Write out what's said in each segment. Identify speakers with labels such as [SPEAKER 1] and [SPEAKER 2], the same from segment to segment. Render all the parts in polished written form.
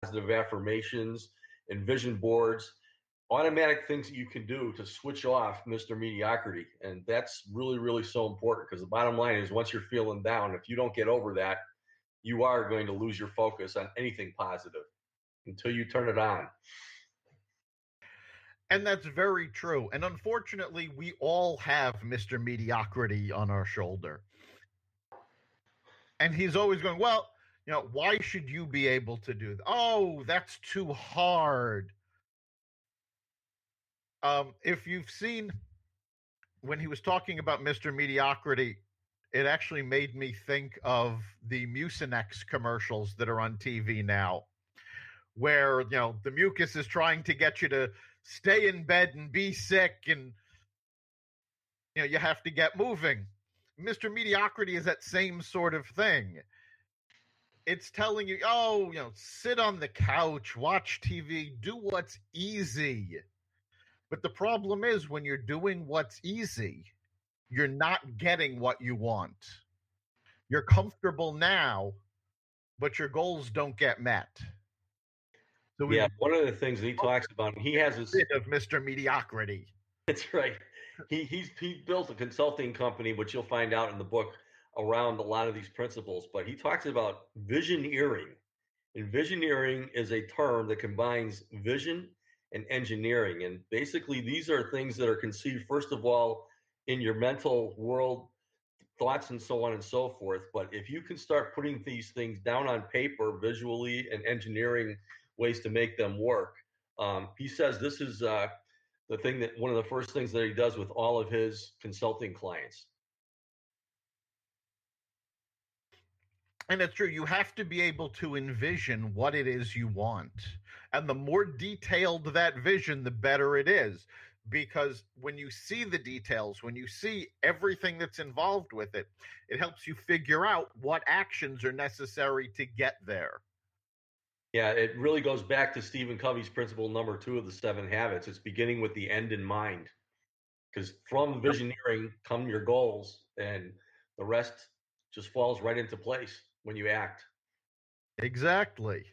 [SPEAKER 1] positive affirmations and vision boards, automatic things that you can do to switch off Mr. Mediocrity. And that's really, really so important, because the bottom line is, once you're feeling down, if you don't get over that, you are going to lose your focus on anything positive until you turn it on.
[SPEAKER 2] And that's very true. And unfortunately, we all have Mr. Mediocrity on our shoulder. And he's always going, well, why should you be able to do that? Oh, that's too hard. If you've seen, when he was talking about Mr. Mediocrity, it actually made me think of the Mucinex commercials that are on TV now, where, the mucus is trying to get you to stay in bed and be sick, and, you have to get moving. Mr. Mediocrity is that same sort of thing. It's telling you, sit on the couch, watch TV, do what's easy. But the problem is, when you're doing what's easy, you're not getting what you want. You're comfortable now, but your goals don't get met.
[SPEAKER 1] So one of the things that he talks about, he has this
[SPEAKER 2] bit of Mr. Mediocrity.
[SPEAKER 1] That's right. He built a consulting company, which you'll find out in the book, around a lot of these principles. But he talks about visioneering. And visioneering is a term that combines vision and engineering. And basically, these are things that are conceived, first of all, in your mental world, thoughts and so on and so forth. But if you can start putting these things down on paper visually and engineering ways to make them work, he says this is the thing that one of the first things that he does with all of his consulting clients.
[SPEAKER 2] And it's true. You have to be able to envision what it is you want. And the more detailed that vision, the better it is. Because when you see the details, when you see everything that's involved with it, it helps you figure out what actions are necessary to get there.
[SPEAKER 1] Yeah, it really goes back to Stephen Covey's principle number 2 of the 7 habits. It's beginning with the end in mind. Because from visioneering come your goals, and the rest just falls right into place when you act.
[SPEAKER 2] Exactly.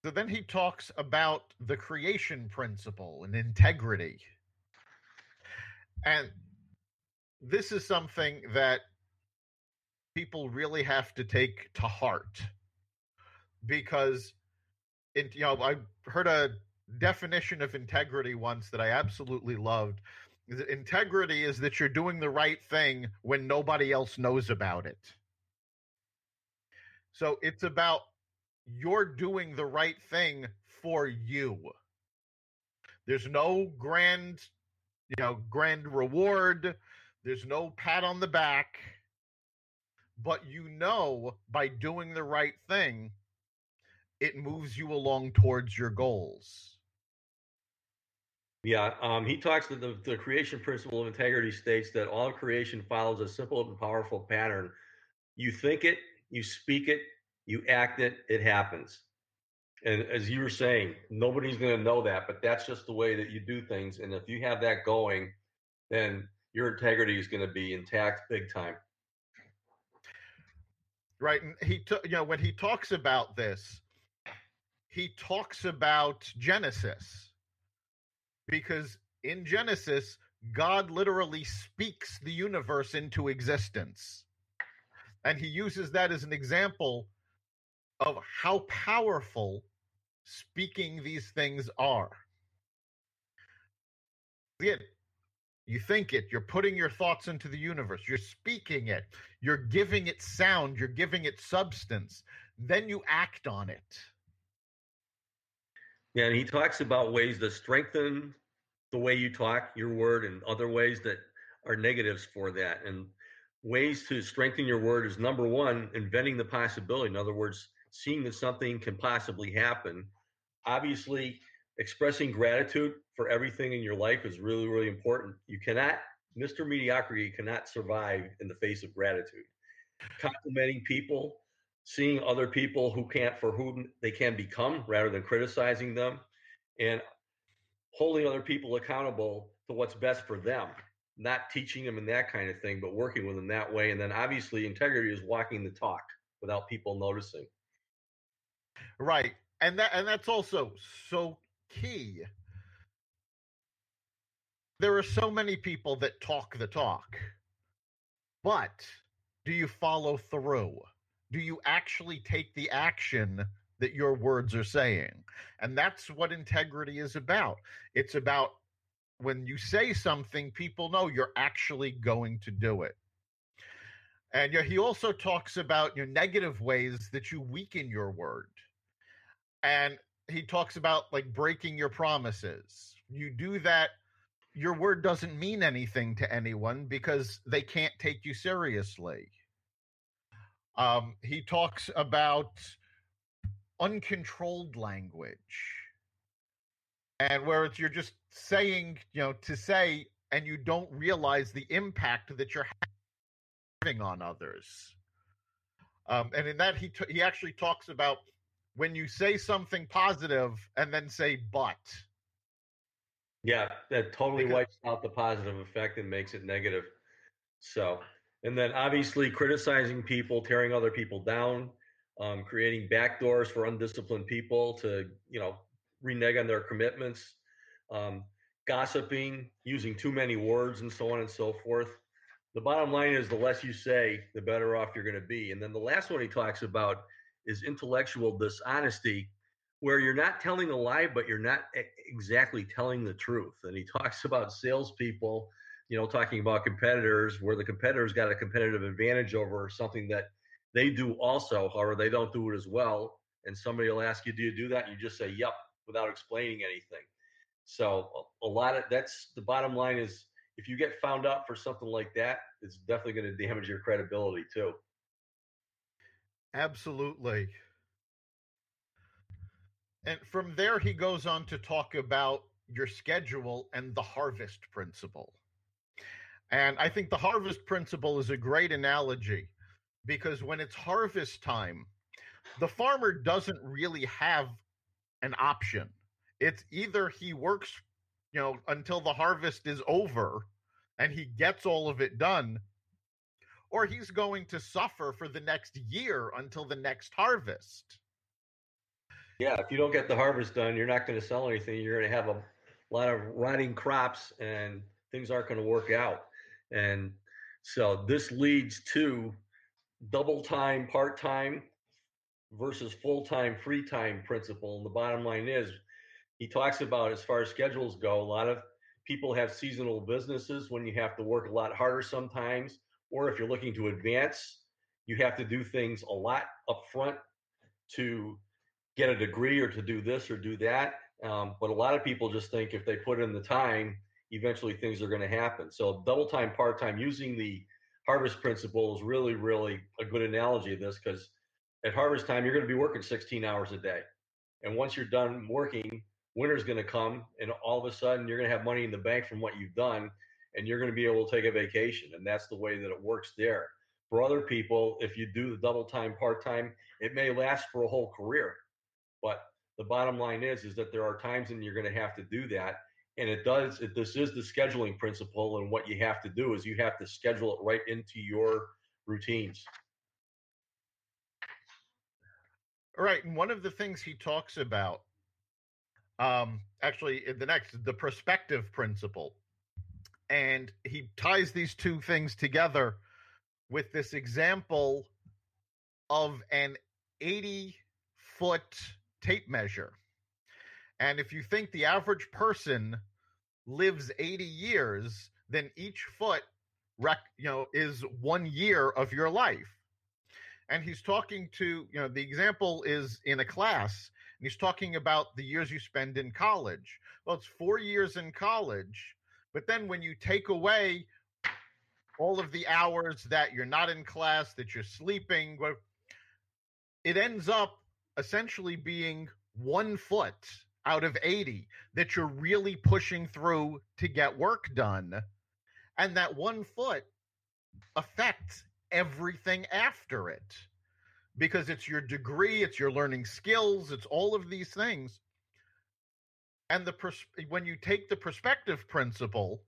[SPEAKER 2] So then he talks about the creation principle and integrity. And this is something that people really have to take to heart, because I heard a definition of integrity once that I absolutely loved. Integrity is that you're doing the right thing when nobody else knows about it. So it's about you're doing the right thing for you. There's no grand reward. There's no pat on the back. But by doing the right thing, it moves you along towards your goals.
[SPEAKER 1] Yeah, he talks that the creation principle of integrity states that all creation follows a simple and powerful pattern. You think it, you speak it, you act it, it happens. And as you were saying, nobody's going to know that, but that's just the way that you do things. And if you have that going, then your integrity is going to be intact big time.
[SPEAKER 2] Right. And when he talks about this, he talks about Genesis, because in Genesis, God literally speaks the universe into existence. And he uses that as an example of how powerful speaking these things are. You think it, you're putting your thoughts into the universe, you're speaking it, you're giving it sound, you're giving it substance, then you act on it.
[SPEAKER 1] Yeah, and he talks about ways to strengthen the way you talk, your word, and other ways that are negatives for that. And ways to strengthen your word is, number one, inventing the possibility. In other words, seeing that something can possibly happen. Obviously, expressing gratitude for everything in your life is really, really important. Mr. Mediocrity cannot survive in the face of gratitude. Complimenting people, seeing other people for whom they can become rather than criticizing them, and holding other people accountable to what's best for them, not teaching them and that kind of thing, but working with them that way. And then obviously integrity is walking the talk. without people noticing.
[SPEAKER 2] Right. And that's also so key. There are so many people that talk the talk, but do you follow through? Do you actually take the action that your words are saying? And that's what integrity is about. It's about when you say something, people know you're actually going to do it. And he also talks about negative ways that you weaken your word. And he talks about like breaking your promises. You do that, your word doesn't mean anything to anyone because they can't take you seriously. He talks about uncontrolled language, and where you're just saying, to say, and you don't realize the impact that you're having on others. And in that, he actually talks about when you say something positive and then say but.
[SPEAKER 1] Yeah, that totally wipes out the positive effect and makes it negative. So, and then obviously criticizing people, tearing other people down, creating backdoors for undisciplined people to, renege on their commitments, gossiping, using too many words, and so on and so forth. The bottom line is the less you say, the better off you're going to be. And then the last one he talks about is intellectual dishonesty, where you're not telling a lie, but you're not exactly telling the truth. And he talks about salespeople, talking about competitors, where the competitors got a competitive advantage over something that they do also, however, they don't do it as well. And somebody will ask you, do you do that? And you just say, yep, without explaining anything. So a lot of that's the bottom line is if you get found out for something like that, it's definitely going to damage your credibility too.
[SPEAKER 2] Absolutely. And from there, he goes on to talk about your schedule and the harvest principle. And I think the harvest principle is a great analogy because when it's harvest time, the farmer doesn't really have an option. It's either he works, until the harvest is over and he gets all of it done, or he's going to suffer for the next year until the next harvest.
[SPEAKER 1] Yeah, if you don't get the harvest done, you're not going to sell anything. You're going to have a lot of rotting crops and things aren't going to work out. And so this leads to double time, part time versus full time, free time principle. And the bottom line is, he talks about as far as schedules go, a lot of people have seasonal businesses when you have to work a lot harder sometimes, or if you're looking to advance, you have to do things a lot up front to get a degree or to do this or do that. But a lot of people just think if they put in the time, eventually things are going to happen. So double time, part time, using the harvest principle is really, really a good analogy of this, because at harvest time, you're going to be working 16 hours a day. And once you're done working, winter's going to come, and all of a sudden you're going to have money in the bank from what you've done, and you're going to be able to take a vacation. And that's the way that it works there. For other people, if you do the double time, part time, it may last for a whole career. But the bottom line is that there are times when you're going to have to do that. And this is the scheduling principle. And what you have to do is you have to schedule it right into your routines.
[SPEAKER 2] Right. And one of the things he talks about, actually, in the perspective principle. And he ties these two things together with this example of an 80-foot tape measure. And if you think the average person lives 80 years, then each foot is 1 year of your life. And he's talking to, the example is in a class, and he's talking about the years you spend in college. Well, it's 4 years in college, but then when you take away all of the hours that you're not in class, that you're sleeping, it ends up essentially being 1 foot out of 80 that you're really pushing through to get work done. And that 1 foot affects everything after it, because it's your degree, it's your learning skills, it's all of these things. And when you take the perspective principle,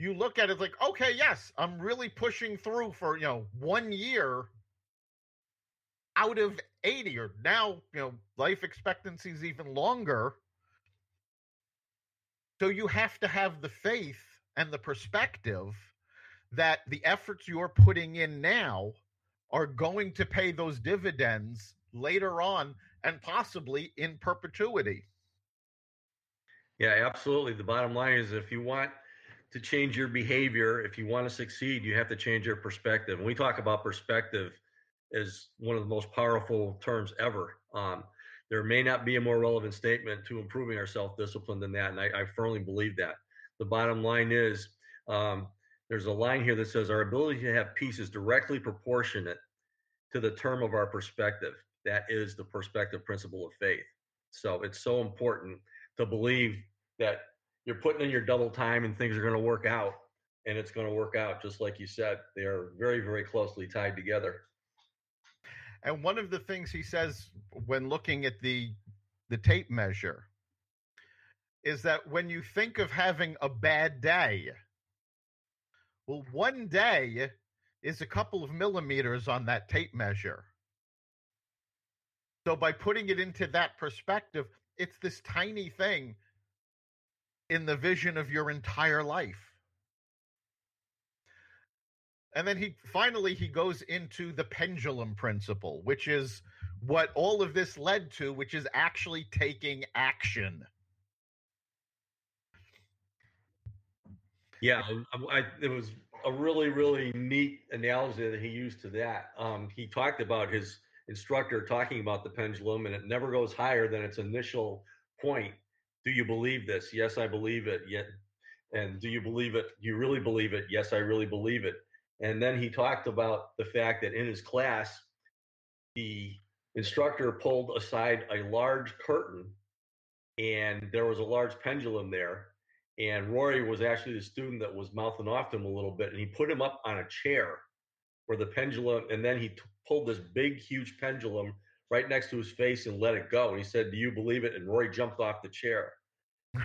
[SPEAKER 2] you look at it like, okay, yes, I'm really pushing through for 1 year out of 80, or now, life expectancy is even longer. So you have to have the faith and the perspective that the efforts you're putting in now are going to pay those dividends later on and possibly in perpetuity.
[SPEAKER 1] Yeah, absolutely. The bottom line is if you want to change your behavior, if you want to succeed, you have to change your perspective. And we talk about perspective as one of the most powerful terms ever. There may not be a more relevant statement to improving our self-discipline than that, and I firmly believe that. The bottom line is there's a line here that says our ability to have peace is directly proportionate to the term of our perspective. That is the perspective principle of faith. So it's so important to believe that you're putting in your double time and things are going to work out, and it's going to work out just like you said. They are very, very closely tied together.
[SPEAKER 2] And one of the things he says when looking at the tape measure is that when you think of having a bad day, well, one day is a couple of millimeters on that tape measure. So by putting it into that perspective, it's this tiny thing in the vision of your entire life. And then he goes into the pendulum principle, which is what all of this led to, which is actually taking action.
[SPEAKER 1] Yeah, it was a really, really neat analogy that he used to that. He talked about his instructor talking about the pendulum, and it never goes higher than its initial point. Do you believe this? Yes, I believe it. Yet, and do you believe it? Do you really believe it? Yes, I really believe it. And then he talked about the fact that in his class, the instructor pulled aside a large curtain, and there was a large pendulum there. And Rory was actually the student that was mouthing off to him a little bit, and he put him up on a chair where the pendulum, and then he pulled this big, huge pendulum right next to his face and let it go. And he said, "Do you believe it?" And Rory jumped off the chair.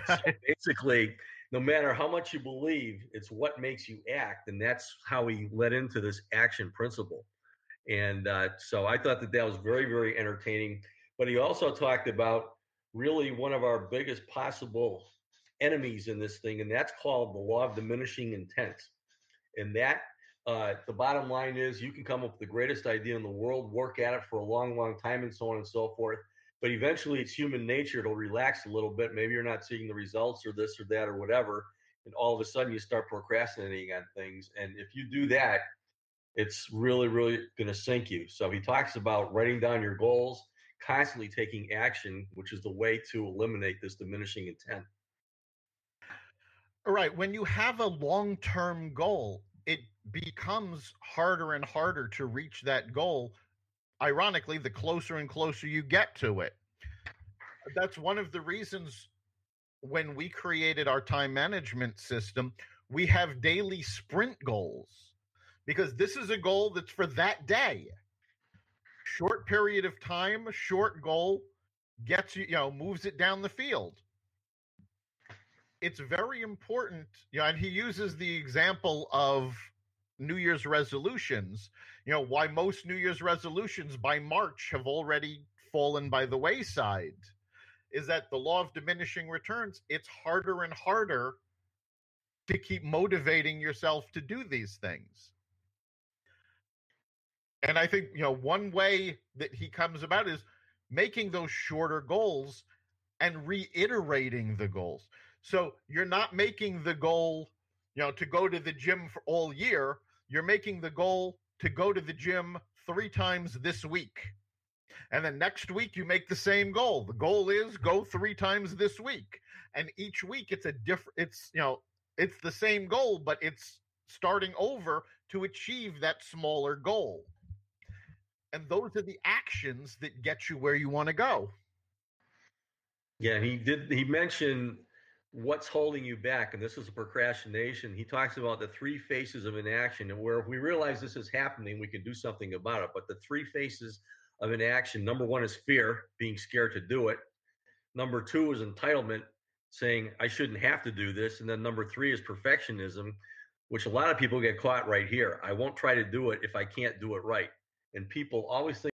[SPEAKER 1] So basically, no matter how much you believe, it's what makes you act, and that's how he led into this action principle. And so I thought that that was very, very entertaining. But he also talked about really one of our biggest possible enemies in this thing, and that's called the law of diminishing intent. And that the bottom line is you can come up with the greatest idea in the world, work at it for a long, long time, and so on and so forth. But eventually, it's human nature. It'll relax a little bit. Maybe you're not seeing the results or this or that or whatever. And all of a sudden, you start procrastinating on things. And if you do that, it's really, really going to sink you. So he talks about writing down your goals, constantly taking action, which is the way to eliminate this diminishing intent.
[SPEAKER 2] All right. When you have a long-term goal, it becomes harder and harder to reach that goal. Ironically, the closer and closer you get to it. That's one of the reasons when we created our time management system, we have daily sprint goals, because this is a goal that's for that day. Short period of time, short goal, gets you, moves it down the field. It's very important, and he uses the example of New Year's resolutions, why most New Year's resolutions by March have already fallen by the wayside, is that the law of diminishing returns, it's harder and harder to keep motivating yourself to do these things. And I think, one way that he comes about is making those shorter goals and reiterating the goals. So you're not making the goal, to go to the gym for all year. You're making the goal to go to the gym 3 times this week. And then next week you make the same goal. The goal is go 3 times this week. And each week it's a different, it's the same goal, but it's starting over to achieve that smaller goal. And those are the actions that get you where you want to go.
[SPEAKER 1] Yeah, he mentioned what's holding you back, and this is a procrastination. He talks about the 3 phases of inaction, and where if we realize this is happening, we can do something about it. But the 3 phases of inaction, number 1 is fear, being scared to do it. Number 2 is entitlement, saying I shouldn't have to do this. And then number 3 is perfectionism, which a lot of people get caught right here. I won't try to do it if I can't do it right. And people always think